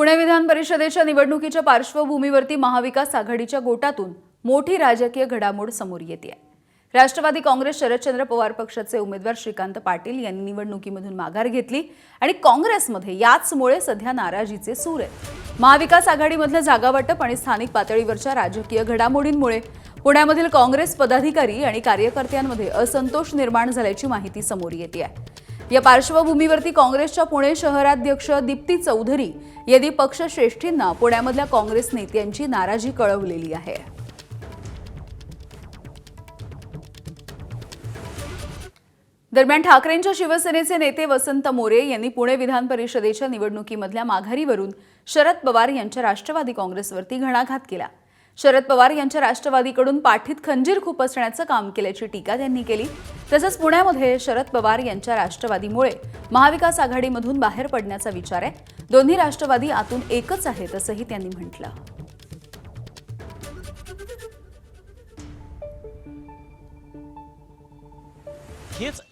पुणे विधान परिषदेच्या निवडणुकीच्या पार्श्वभूमीवरती महाविकास आघाडीच्या गोटातून मोठी राजकीय घडामोड समोर येते. राष्ट्रवादी काँग्रेस शरदचंद्र पवार पक्षाचे उमेदवार श्रीकांत पाटील यांनी निवडणुकीमधून माघार घेतली आणि काँग्रेसमध्ये याचमुळे सध्या नाराजीचे सूर आहेत. महाविकास आघाडीमधलं जागावाटप आणि स्थानिक पातळीवरच्या राजकीय घडामोडींमुळे पुण्यामधील काँग्रेस पदाधिकारी आणि कार्यकर्त्यांमध्ये असंतोष निर्माण झाल्याची माहिती समोर येते आहे. या पार्श्वभूमीवरती काँग्रेसच्या पुणे शहराध्यक्ष दीप्ती चौधरी यांनी पक्षश्रेष्ठींना पुण्यामधल्या काँग्रेस नेत्यांची नाराजी कळवलेली आहे. दरम्यान ठाकरेंच्या शिवसेनेचे नेते वसंत मोरे यांनी पुणे विधान परिषदेच्या निवडणुकीमधल्या माघारीवरून शरद पवार यांच्या राष्ट्रवादी काँग्रेसवरती घणाघात केला. शरद पवार यांच्या राष्ट्रवादीकडून पाठीत खंजीर खुपसण्याचं काम केल्याची टीका त्यांनी केली. तसंच पुण्यामध्ये शरद पवार यांच्या राष्ट्रवादीमुळे महाविकास आघाडीमधून बाहेर पडण्याचा विचार आहे. दोन्ही राष्ट्रवादी आतून एकच आहेत असंही त्यांनी म्हटलं.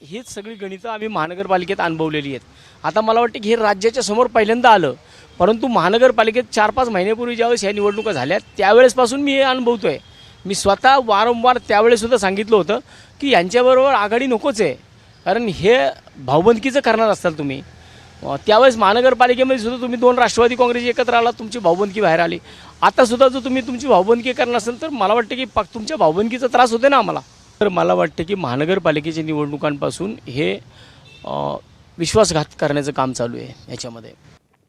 हेच सगळी गणितं आम्ही महानगरपालिकेत अनुभवलेली आहेत. आता मला वाटतं की हे राज्याच्या समोर पहिल्यांदा आलं, परंतु महानगरपालिकेत 4-5 महिन्यापूर्वी ज्यावेळेस ह्या निवडणुका झाल्या त्यावेळेसपासून मी हे अनुभवतोय. मी स्वतः वारंवार त्यावेळेसुद्धा सांगितलं होतं की यांच्याबरोबर आघाडी नकोच आहे, कारण हे भाऊबंदकीचं करणार असाल तुम्ही. त्यावेळेस महानगरपालिकेमध्ये सुद्धा तुम्ही 2 राष्ट्रवादी काँग्रेस एकत्र आला, तुमची भाऊबंदकी बाहेर आली. आतासुद्धा जर तुम्ही तुमची भाऊबंदकी करणार असेल तर मला वाटतं की तुमच्या भाऊबंदकीचा त्रास होते ना आम्हाला. तर मला वाटतं की महानगरपालिकेच्या निवडणुकांपासून हे विश्वासघात करण्याचं काम चालू आहे याच्यामध्ये.